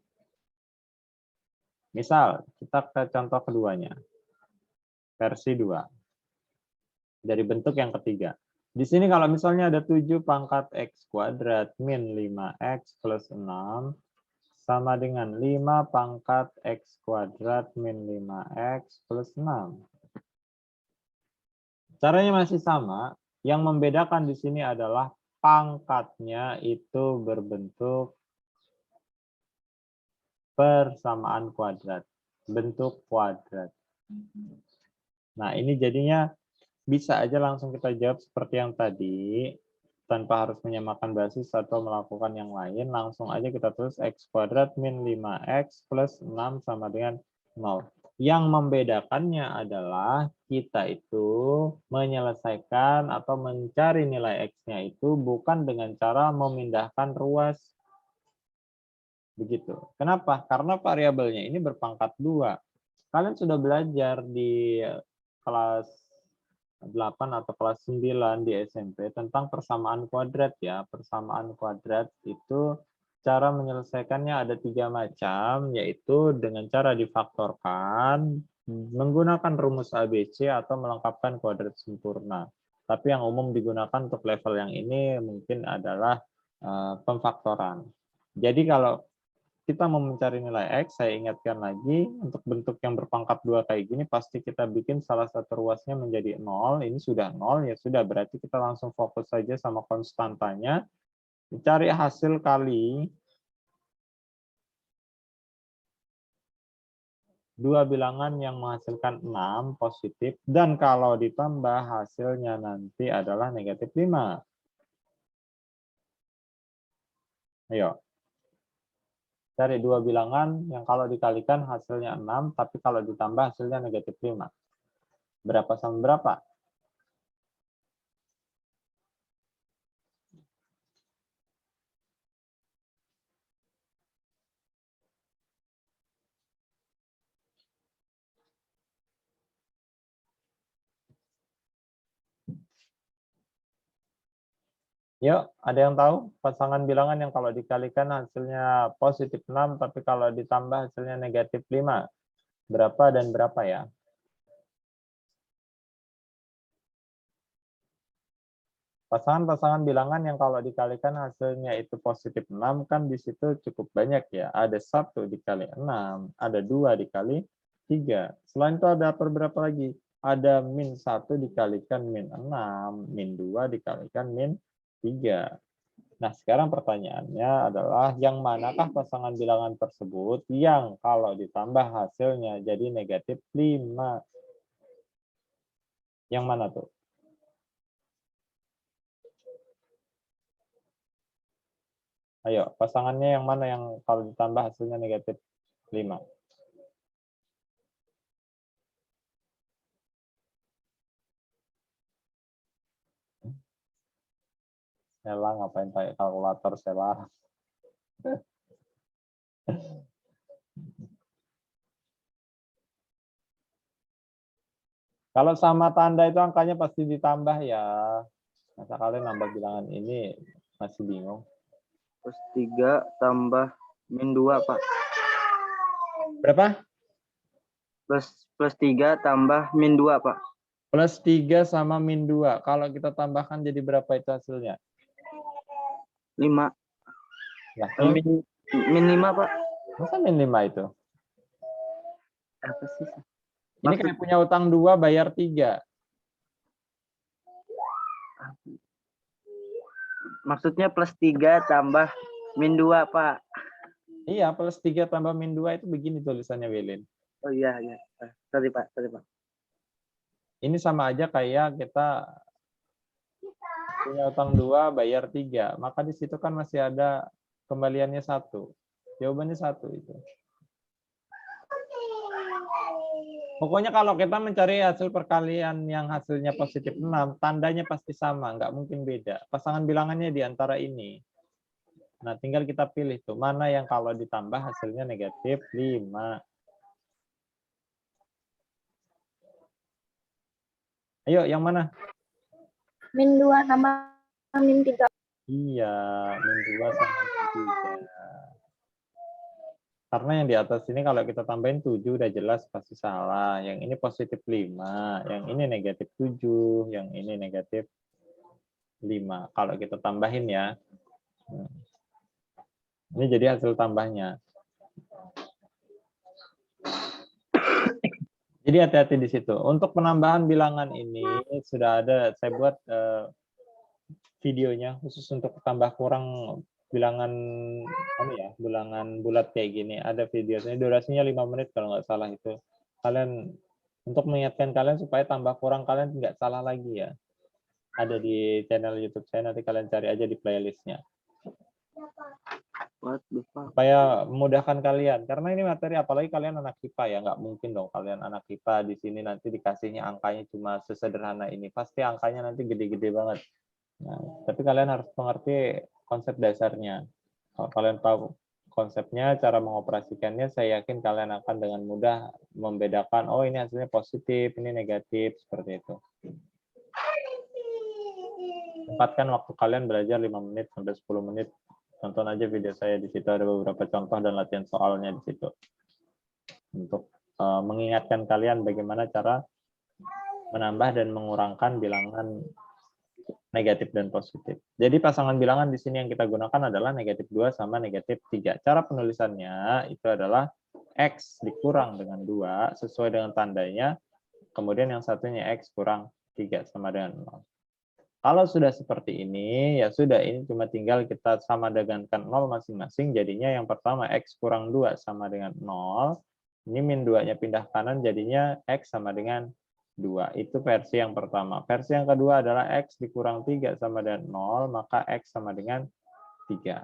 Misal, kita ke contoh keduanya. Versi 2. Dari bentuk yang ketiga. Di sini kalau misalnya ada 7 pangkat x kuadrat min 5x plus 6 sama dengan 5 pangkat x kuadrat min 5x plus 6. Caranya masih sama. Yang membedakan di sini adalah pangkatnya itu berbentuk persamaan kuadrat. Bentuk kuadrat. Nah, ini jadinya bisa aja langsung kita jawab seperti yang tadi. Tanpa harus menyamakan basis atau melakukan yang lain. Langsung aja kita tulis x kuadrat min 5x plus 6 sama dengan 0. Yang membedakannya adalah kita itu menyelesaikan atau mencari nilai x-nya itu bukan dengan cara memindahkan ruas. Begitu. Kenapa? Karena variabelnya ini berpangkat 2. Kalian sudah belajar di kelas 8 atau kelas 9 di SMP tentang persamaan kuadrat ya. Persamaan kuadrat itu cara menyelesaikannya ada 3 macam, yaitu dengan cara difaktorkan, menggunakan rumus ABC atau melengkapkan kuadrat sempurna. Tapi yang umum digunakan untuk level yang ini mungkin adalah pemfaktoran. Jadi kalau kita mau mencari nilai X, saya ingatkan lagi, untuk bentuk yang berpangkat 2 kayak gini, pasti kita bikin salah satu ruasnya menjadi 0, ini sudah 0, ya sudah, berarti kita langsung fokus saja sama konstantanya, cari hasil kali 2 bilangan yang menghasilkan 6 positif, dan kalau ditambah hasilnya nanti adalah negatif 5. Ayo. Cari 2 bilangan yang kalau dikalikan hasilnya 6, tapi kalau ditambah hasilnya negatif 5. Berapa sama berapa? Yuk, ada yang tahu pasangan bilangan yang kalau dikalikan hasilnya positif 6, tapi kalau ditambah hasilnya negatif 5. Berapa dan berapa ya? Pasangan-pasangan bilangan yang kalau dikalikan hasilnya itu positif 6, kan di situ cukup banyak ya. Ada 1 dikali 6, ada 2 dikali 3. Selain itu ada berapa lagi? Ada min 1 dikalikan min 6, min 2 dikalikan min 3. Nah, sekarang pertanyaannya adalah yang manakah pasangan bilangan tersebut yang kalau ditambah hasilnya jadi negatif 5? Yang mana tuh? Ayo, pasangannya yang mana yang kalau ditambah hasilnya negatif 5? Sela, ngapain pakai kalkulator, Sela? Kalau sama tanda itu angkanya pasti ditambah ya. Masa kalian nambah bilangan ini masih bingung? Plus 3 tambah min 2, Pak. Berapa? Plus 3 tambah min 2, Pak. Plus 3 sama min 2. Kalau kita tambahkan jadi berapa itu hasilnya? 5. Nah, Min 5, Pak. masa min 5 itu? Apa sih? Ini kayak punya utang 2, bayar 3. Maksudnya plus 3 tambah min 2, Pak. Iya, plus 3 tambah min 2 itu begini tulisannya, Wilin. Oh iya. Sorry, Pak. Ini sama aja kayak kita punya utang 2, bayar 3. Maka di situ kan masih ada kembaliannya 1. Jawabannya 1 itu. Pokoknya kalau kita mencari hasil perkalian yang hasilnya positif 6, tandanya pasti sama, nggak mungkin beda. Pasangan bilangannya di antara ini. Nah, tinggal kita pilih tuh, mana yang kalau ditambah hasilnya negatif 5. Ayo, yang mana? Min 2 sama min 3. Iya, min 2 sama min 3. Karena yang di atas ini kalau kita tambahin 7 udah jelas pasti salah. Yang ini positif 5, yang ini negatif 7, yang ini negatif 5. Kalau kita tambahin ya. Ini jadi hasil tambahnya. Jadi hati-hati di situ. Untuk penambahan bilangan ini sudah ada, saya buat videonya khusus untuk tambah kurang bilangan bilangan bulat kayak gini. Ada videonya, durasinya 5 menit kalau nggak salah itu. Kalian, untuk mengingatkan kalian supaya tambah kurang kalian nggak salah lagi ya. Ada di channel YouTube saya, nanti kalian cari aja di playlistnya. Supaya memudahkan kalian, karena ini materi apalagi kalian anak IPA ya, nggak mungkin dong kalian anak IPA di sini nanti dikasihnya angkanya cuma sesederhana ini, pasti angkanya nanti gede-gede banget. Nah, tapi kalian harus mengerti konsep dasarnya. Kalau kalian tahu konsepnya, cara mengoperasikannya, saya yakin kalian akan dengan mudah membedakan, oh ini hasilnya positif, ini negatif, seperti itu. Sempatkan waktu kalian belajar 5 menit sampai 10 menit. Tonton aja video saya, di situ ada beberapa contoh dan latihan soalnya di situ. Untuk mengingatkan kalian bagaimana cara menambah dan mengurangkan bilangan negatif dan positif. Jadi pasangan bilangan di sini yang kita gunakan adalah negatif 2 sama negatif 3. Cara penulisannya itu adalah X dikurang dengan 2 sesuai dengan tandanya. Kemudian yang satunya X kurang 3 sama dengan 0. Kalau sudah seperti ini, ya sudah, ini cuma tinggal kita sama dengankan 0 masing-masing. Jadinya yang pertama X kurang 2 sama dengan 0. Ini min 2-nya pindah kanan, jadinya X sama dengan 2. Itu versi yang pertama. Versi yang kedua adalah X dikurang 3 sama dengan 0, maka X sama dengan 3.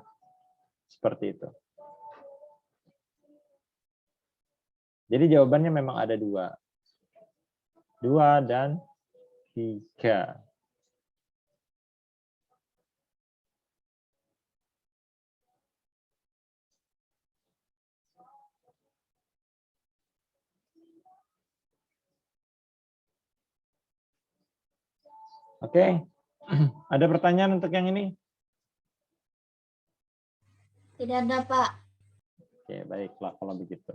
Seperti itu. Jadi jawabannya memang ada 2. 2 dan 3. Oke, ada pertanyaan untuk yang ini? Tidak ada, Pak. Oke, baiklah kalau begitu.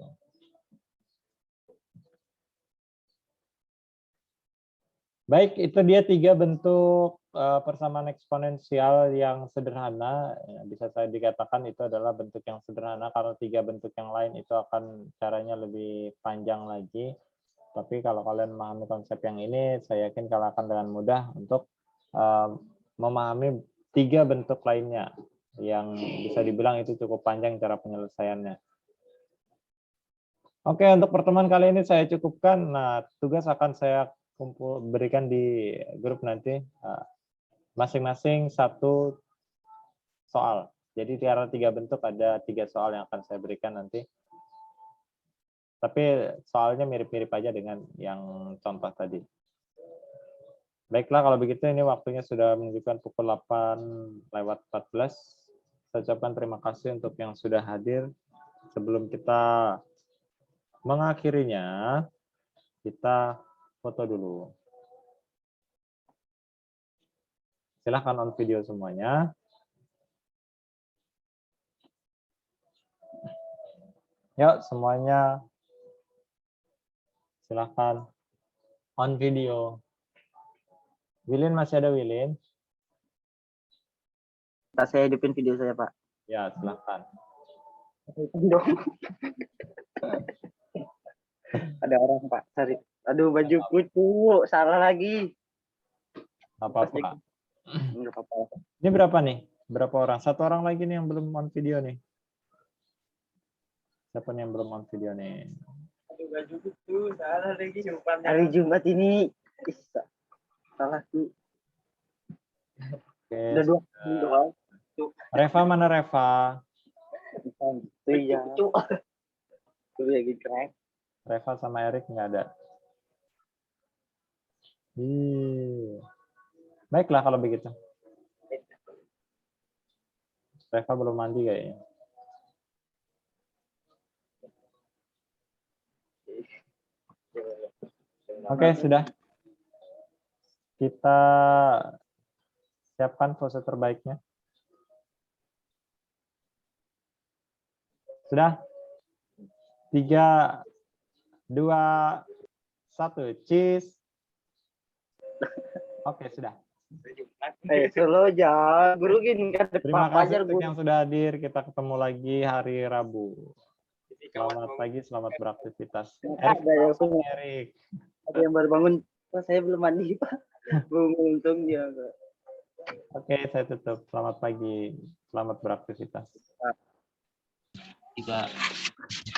Baik, itu dia 3 bentuk persamaan eksponensial yang sederhana. Bisa saya dikatakan itu adalah bentuk yang sederhana, karena 3 bentuk yang lain itu akan caranya lebih panjang lagi. Tapi kalau kalian memahami konsep yang ini, saya yakin kalian akan dengan mudah untuk memahami 3 bentuk lainnya yang bisa dibilang itu cukup panjang cara penyelesaiannya. Oke, untuk pertemuan kali ini saya cukupkan. Nah, tugas akan saya berikan di grup nanti. Masing-masing 1 soal. Jadi di antara 3 bentuk ada 3 soal yang akan saya berikan nanti. Tapi soalnya mirip-mirip aja dengan yang contoh tadi. Baiklah, kalau begitu ini waktunya sudah menunjukkan pukul 8:14. Saya ucapkan terima kasih untuk yang sudah hadir. Sebelum kita mengakhirinya, kita foto dulu. Silahkan on video semuanya. Yuk, semuanya. Silahkan on video. Wilin, masih ada Wilin? Pak, saya hidupin video saya, Pak. Ya, silahkan. Ada orang, Pak. Cari. Aduh, baju kucu. Salah lagi. Apa-apa. Enggak apa-apa. Ini berapa nih? Berapa orang? 1 orang lagi nih yang belum on video nih. Siapa nih yang belum on video nih? Aduh, baju kucu. Salah lagi. Hari Jumat ini. Salah tuh. Oke. Udah 2 doang. Reva, mana Reva? Itu ya. Itu lagi keren. Reva sama Erik nggak ada. Baiklah kalau begitu. Reva belum mandi kayaknya. Oke, sudah. Kita siapkan pose terbaiknya. Sudah? 3, 2, 1. Cheese. Oke, sudah. Solo jangan guru gini kan Terima Pak kasih Fajar, untuk guru. yang sudah hadir. Kita ketemu lagi hari Rabu. Selamat pagi, selamat beraktivitas. Ada yang semua. Erik. Ada yang baru bangun. Pak, saya belum mandi, Pak. Belum untung dia, Pak. Oke, saya tutup. Selamat pagi, selamat beraktivitas. 3.